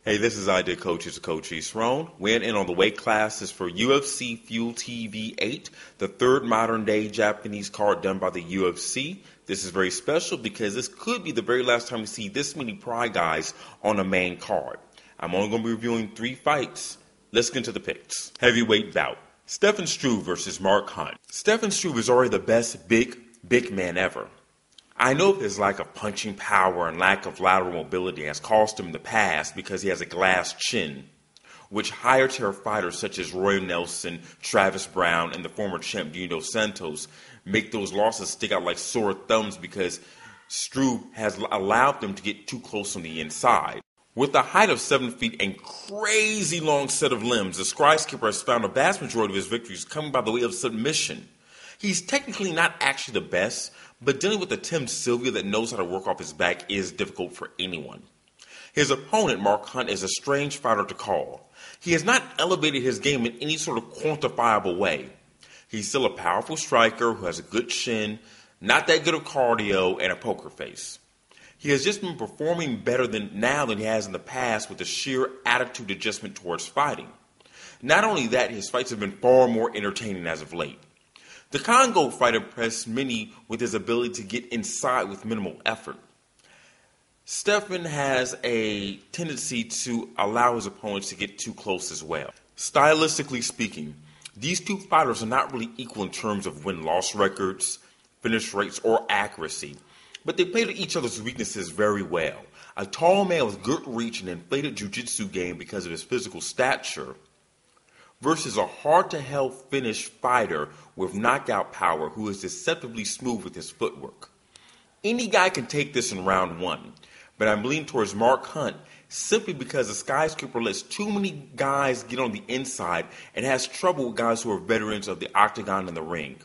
Hey, this is Idea Coach. It's Coach Eastron. Weighing in on the weight classes for UFC Fuel TV 8, the third modern day Japanese card done by the UFC. This is very special because this could be the very last time we see this many Pride guys on a main card. I'm only going to be reviewing 3 fights. Let's get into the picks. Heavyweight bout. Stefan Struve versus Mark Hunt. Stefan Struve is already the best big man ever. I know his lack of punching power and lack of lateral mobility has cost him in the past because he has a glass chin, which higher tier fighters such as Roy Nelson, Travis Brown, and the former champ Dino Santos make those losses stick out like sore thumbs because Struve has allowed them to get too close on the inside. With a height of 7 feet and crazy long set of limbs, the skyscraper has found a vast majority of his victories coming by the way of submission. He's technically not actually the best, but dealing with a Tim Sylvia that knows how to work off his back is difficult for anyone. His opponent, Mark Hunt, is a strange fighter to call. He has not elevated his game in any sort of quantifiable way. He's still a powerful striker who has a good chin, not that good of cardio, and a poker face. He has just been performing better than he has in the past with a sheer attitude adjustment towards fighting. Not only that, his fights have been far more entertaining as of late. The Congo fight impressed many with his ability to get inside with minimal effort. Stefan has a tendency to allow his opponents to get too close as well. Stylistically speaking, these two fighters are not really equal in terms of win-loss records, finish rates, or accuracy, but they play to each other's weaknesses very well. A tall man with good reach and inflated jiu-jitsu game because of his physical stature versus a hard-to-hell finish fighter with knockout power who is deceptively smooth with his footwork. Any guy can take this in round 1, but I'm leaning towards Mark Hunt simply because the skyscraper lets too many guys get on the inside and has trouble with guys who are veterans of the octagon and the ring.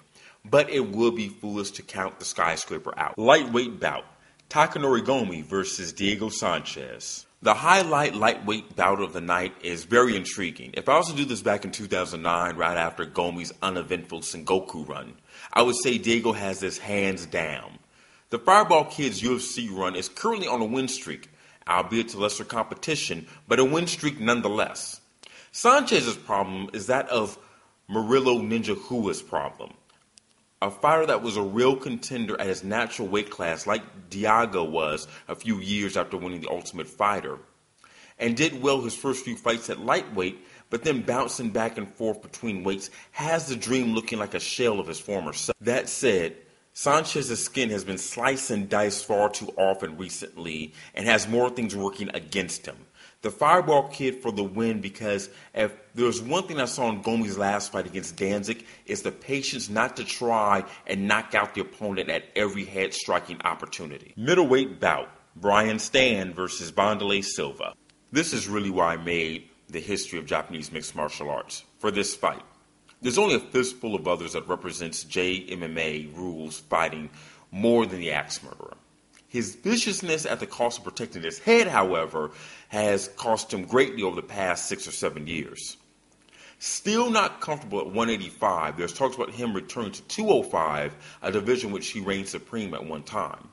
But it would be foolish to count the skyscraper out. Lightweight bout. Takanori Gomi versus Diego Sanchez. The highlight lightweight bout of the night is very intriguing. If I was to do this back in 2009, right after Gomi's uneventful Sengoku run, I would say Diego has this hands down. The Fireball Kid's UFC run is currently on a win streak, albeit to lesser competition, but a win streak nonetheless. Sanchez's problem is that of Murilo Ninja Hua's problem. A fighter that was a real contender at his natural weight class like Diego was a few years after winning the Ultimate Fighter, and did well his first few fights at lightweight, but then bouncing back and forth between weights has the dream looking like a shell of his former self. That said, Sanchez's skin has been sliced and diced far too often recently and has more things working against him. The Fireball Kid for the win because if there's one thing I saw in Gomi's last fight against Danzig is the patience not to try and knock out the opponent at every head-striking opportunity. Middleweight bout, Brian Stann versus Wanderlei Silva. This is really why I made the History of Japanese Mixed Martial Arts for this fight. There's only a fistful of others that represents JMMA rules fighting more than the Axe Murderer. His viciousness at the cost of protecting his head, however, has cost him greatly over the past 6 or 7 years. Still not comfortable at 185, there's talks about him returning to 205, a division which he reigned supreme at one time.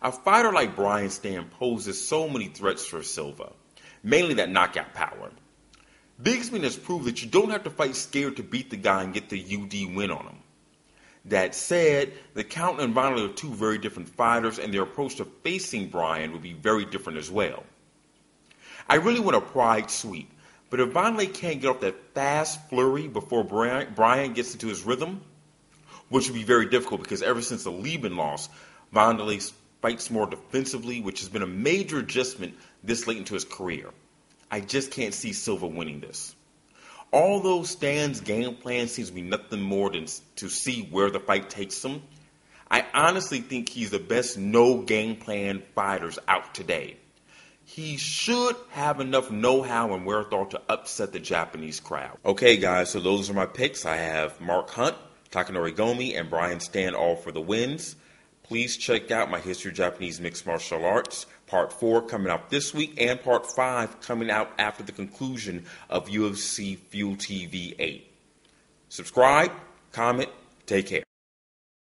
A fighter like Brian Stann poses so many threats for Silva, mainly that knockout power. Bigsman has proved that you don't have to fight scared to beat the guy and get the UD win on him. That said, the Count and Wanderlei are two very different fighters, and their approach to facing Brian would be very different as well. I really want a pride sweep, but if Wanderlei can't get off that fast flurry before Brian gets into his rhythm, which would be very difficult because ever since the Lieben loss, Wanderlei fights more defensively, which has been a major adjustment this late into his career. I just can't see Silva winning this. Although Stan's game plan seems to be nothing more than to see where the fight takes him, I honestly think he's the best no-game plan fighters out today. He should have enough know-how and wherewithal to upset the Japanese crowd. Okay, guys, so those are my picks. I have Mark Hunt, Takanori Gomi, and Brian Stann all for the wins. Please check out my History of Japanese Mixed Martial Arts, Part 4 coming out this week, and Part 5 coming out after the conclusion of UFC Fuel TV 8. Subscribe, comment, take care.